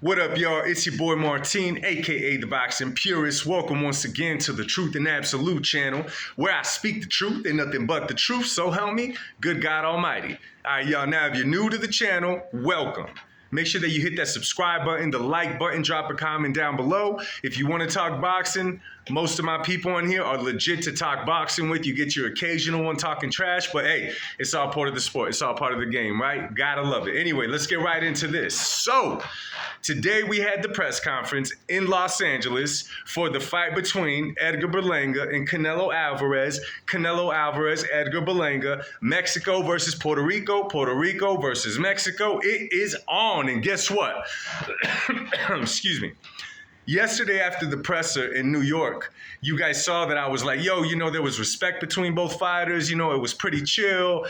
What up, y'all? It's your boy Martine, aka the Boxing Purist. Welcome once again to the Truth and Absolute channel, where I speak the truth and nothing but the truth. So help me, good God Almighty. All right, y'all. Now, if you're new to the channel, welcome. Make sure that you hit that subscribe button, the like button, drop a comment down below. If you want to talk boxing, most of my people on here are legit to talk boxing with. You get your occasional one talking trash, but hey, it's all part of the sport. It's all part of the game, right? Gotta love it. Anyway, let's get right into this. So, today we had the press conference in Los Angeles for the fight between Edgar Berlanga and Canelo Alvarez. Canelo Alvarez, Edgar Berlanga, Mexico versus Puerto Rico, Puerto Rico versus Mexico. It is on, and guess what? Excuse me. Yesterday after the presser in New York, you guys saw that I was like, yo, there was respect between both fighters. It was pretty chill.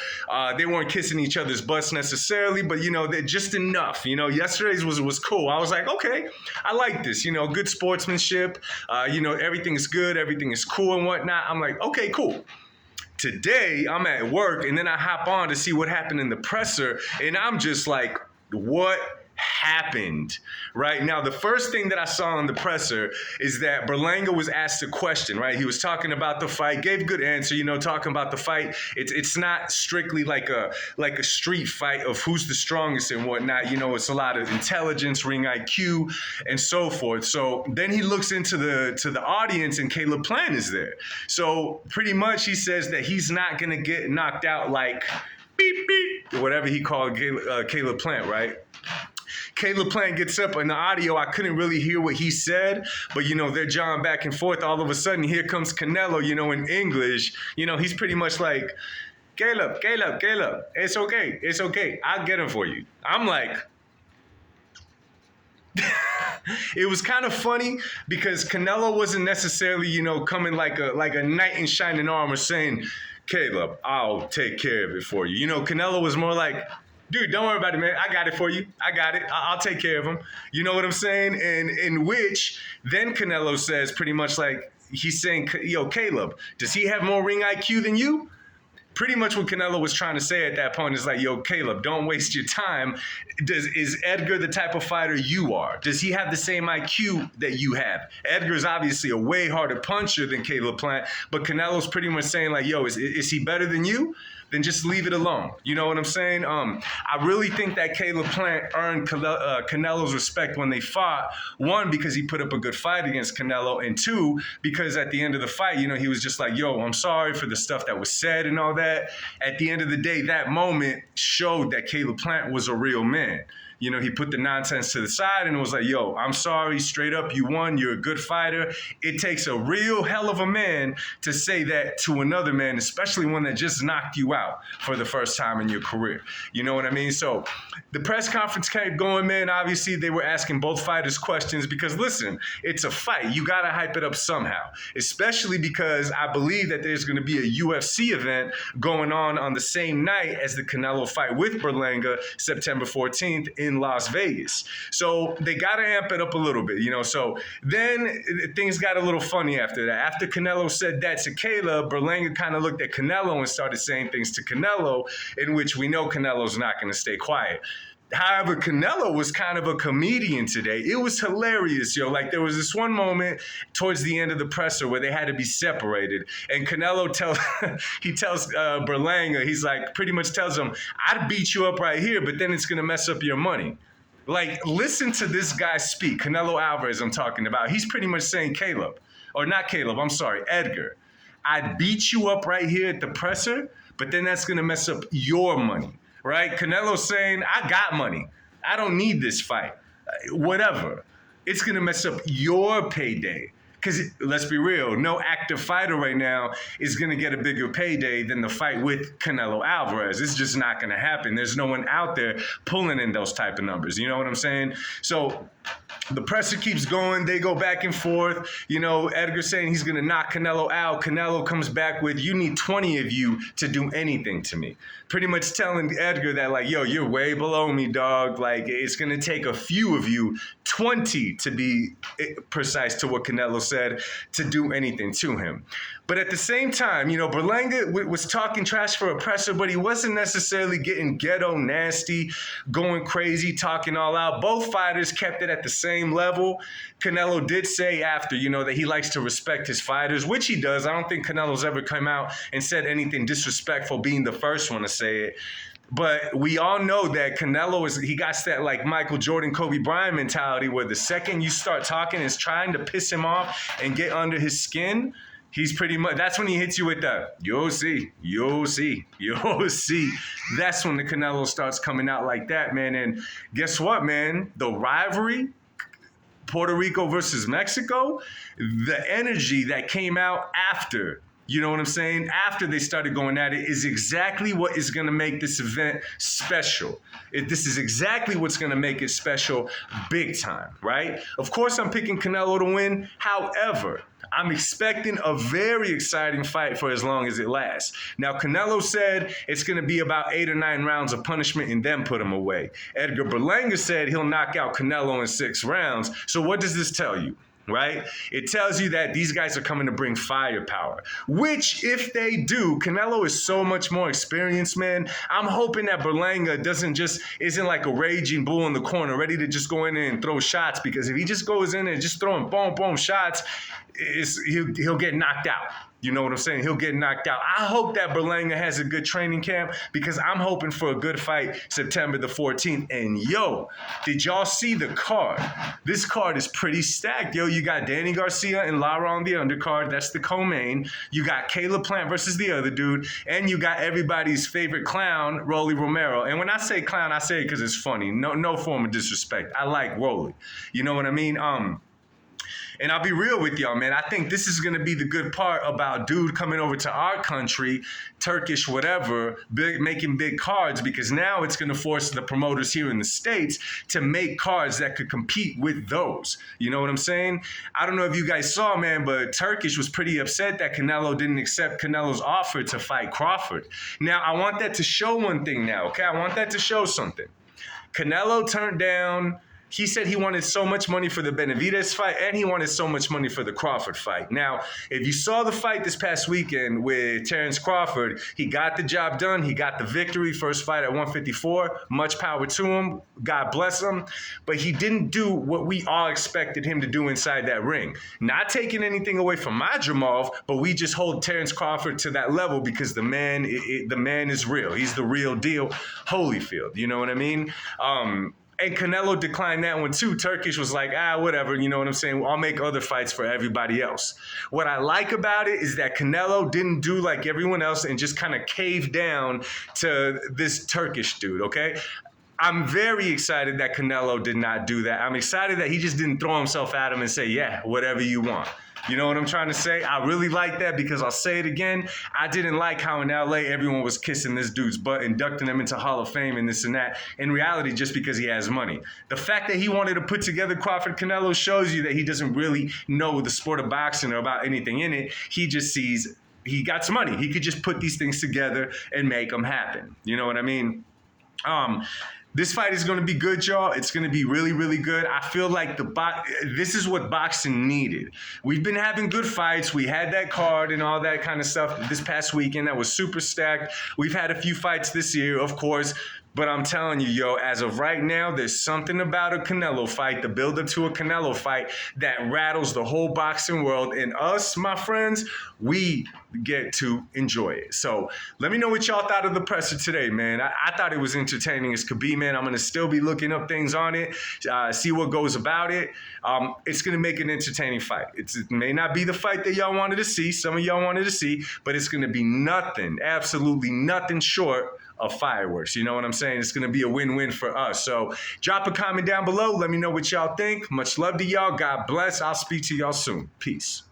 They weren't kissing each other's butts necessarily, but, they're just enough. Yesterday's was cool. I was like, okay, I like this, good sportsmanship. Everything is good. Everything is cool and whatnot. I'm like, okay, cool. Today, I'm at work, and then I hop on to see what happened in the presser, and I'm just like, what happened? Right now, the first thing that I saw in the presser is that Berlanga was asked a question, right? He was talking about the fight, gave a good answer, talking about the fight. It's not strictly like a street fight of who's the strongest and whatnot. It's a lot of intelligence, ring IQ, and so forth. So then he looks into the audience, and Caleb Plant is there. So pretty much he says that he's not gonna get knocked out like beep beep, whatever he called Caleb Plant, right? Caleb Plant gets up in the audio. I couldn't really hear what he said, but they're jawing back and forth. All of a sudden, here comes Canelo, in English. He's pretty much like, Caleb, it's okay. I'll get him for you. I'm like, it was kind of funny because Canelo wasn't necessarily, coming like a knight in shining armor saying, Caleb, I'll take care of it for you. Canelo was more like, dude, don't worry about it, man. I got it for you. I got it. I'll take care of him. You know what I'm saying? And in which then Canelo says pretty much like, he's saying, yo, Caleb, does he have more ring IQ than you? Pretty much what Canelo was trying to say at that point is like, yo, Caleb, don't waste your time. Is Edgar the type of fighter you are? Does he have the same IQ that you have? Edgar's obviously a way harder puncher than Caleb Plant, but Canelo's pretty much saying like, yo, is he better than you? Then just leave it alone. You know what I'm saying? I really think that Caleb Plant earned Canelo's respect when they fought. One, because he put up a good fight against Canelo, and two, because at the end of the fight, he was just like, yo, I'm sorry for the stuff that was said and all that. At the end of the day, that moment showed that Caleb Plant was a real man. He put the nonsense to the side and was like, yo, I'm sorry, straight up, you won, you're a good fighter. It takes a real hell of a man to say that to another man, especially one that just knocked you out for the first time in your career. You know what I mean? So the press conference kept going, man. Obviously, they were asking both fighters questions because, listen, it's a fight. You got to hype it up somehow, especially because I believe that there's going to be a UFC event going on the same night as the Canelo fight with Berlanga, September 14th in Las Vegas. So they got to amp it up a little bit, So then things got a little funny after that. After Canelo said that to Caleb, Berlanga kind of looked at Canelo and started saying things to Canelo, in which we know Canelo's not going to stay quiet. However, Canelo was kind of a comedian today. It was hilarious, yo. Like, there was this one moment towards the end of the presser where they had to be separated. And Canelo tells Berlanga, he's like, pretty much tells him, I'd beat you up right here, but then it's going to mess up your money. Like, listen to this guy speak. Canelo Alvarez I'm talking about. He's pretty much saying, Caleb, or not Caleb, I'm sorry, Edgar, I'd beat you up right here at the presser, but then that's going to mess up your money. Right? Canelo's saying, I got money. I don't need this fight. Whatever. It's going to mess up your payday. Because let's be real, no active fighter right now is going to get a bigger payday than the fight with Canelo Alvarez. It's just not going to happen. There's no one out there pulling in those type of numbers. You know what I'm saying? So the presser keeps going. They go back and forth. Edgar saying he's going to knock Canelo out. Canelo comes back with, you need 20 of you to do anything to me. pretty much telling Edgar that, like, yo, you're way below me, dog. Like, it's going to take a few of you, 20 to be precise to what Canelo said, to do anything to him. But at the same time, Berlanga was talking trash for a presser, but he wasn't necessarily getting ghetto nasty, going crazy, talking all out. Both fighters kept it at the same level. Canelo did say after, that he likes to respect his fighters, which he does. I don't think Canelo's ever come out and said anything disrespectful, being the first one to say it. But we all know that Canelo he got that like Michael Jordan, Kobe Bryant mentality where the second you start talking is trying to piss him off and get under his skin, he's pretty much, that's when he hits you with the, you'll see. That's when the Canelo starts coming out like that, man. And guess what, man? The rivalry, Puerto Rico versus Mexico, the energy that came out after, you know what I'm saying? After they started going at it is exactly what is going to make this event special. This is exactly what's going to make it special big time, right? Of course, I'm picking Canelo to win. However, I'm expecting a very exciting fight for as long as it lasts. Now, Canelo said it's going to be about 8 or 9 rounds of punishment and then put him away. Edgar Berlanga said he'll knock out Canelo in 6 rounds. So what does this tell you? Right? It tells you that these guys are coming to bring firepower, which if they do, Canelo is so much more experienced, man. I'm hoping that Berlanga isn't like a raging bull in the corner, ready to just go in there and throw shots, because if he just goes in and just throwing boom shots, he'll get knocked out. You know what I'm saying? He'll get knocked out. I hope that Berlanga has a good training camp, because I'm hoping for a good fight September the 14th. And yo, did y'all see the card? This card is pretty stacked. Yo, you got Danny Garcia and Lara on the undercard. That's the co-main. You got Caleb Plant versus the other dude. And you got everybody's favorite clown, Rolly Romero. And when I say clown, I say it because it's funny. No form of disrespect. I like Rolly. You know what I mean? And I'll be real with y'all, man. I think this is going to be the good part about dude coming over to our country, Turkish, whatever, making big cards, because now it's going to force the promoters here in the States to make cards that could compete with those. You know what I'm saying? I don't know if you guys saw, man, but Turkish was pretty upset that Canelo didn't accept Canelo's offer to fight Crawford. Now, I want that to show one thing now, okay? I want that to show something. Canelo turned down. He said he wanted so much money for the Benavidez fight, and he wanted so much money for the Crawford fight. Now, if you saw the fight this past weekend with Terrence Crawford, he got the job done. He got the victory, first fight at 154. Much power to him. God bless him. But he didn't do what we all expected him to do inside that ring. Not taking anything away from Madrimov, but we just hold Terrence Crawford to that level because the man is real. He's the real deal. Holyfield, you know what I mean? And Canelo declined that one too. Turkish was like, whatever, you know what I'm saying? I'll make other fights for everybody else. What I like about it is that Canelo didn't do like everyone else and just kind of caved down to this Turkish dude, okay? I'm very excited that Canelo did not do that. I'm excited that he just didn't throw himself at him and say, yeah, whatever you want. You know what I'm trying to say? I really like that, because I'll say it again. I didn't like how in LA everyone was kissing this dude's butt, inducting him into Hall of Fame and this and that. In reality, just because he has money. The fact that he wanted to put together Crawford Canelo shows you that he doesn't really know the sport of boxing or about anything in it. He just sees he got some money. He could just put these things together and make them happen. You know what I mean? This fight is going to be good, y'all. It's going to be really, really good. I feel like this is what boxing needed. We've been having good fights. We had that card and all that kind of stuff this past weekend that was super stacked. We've had a few fights this year, of course. But I'm telling you, yo, as of right now, there's something about a Canelo fight, the build-up to a Canelo fight, that rattles the whole boxing world. And us, my friends, we get to enjoy it. So let me know what y'all thought of the presser today, man. I thought it was entertaining as could be, man. I'm going to still be looking up things on it, see what goes about it. It's going to make an entertaining fight. It may not be the fight that y'all wanted to see, some of y'all wanted to see, but it's going to be nothing, absolutely nothing short of fireworks. You know what I'm saying? It's going to be a win-win for us. So drop a comment down below. Let me know what y'all think. Much love to y'all. God bless. I'll speak to y'all soon. Peace.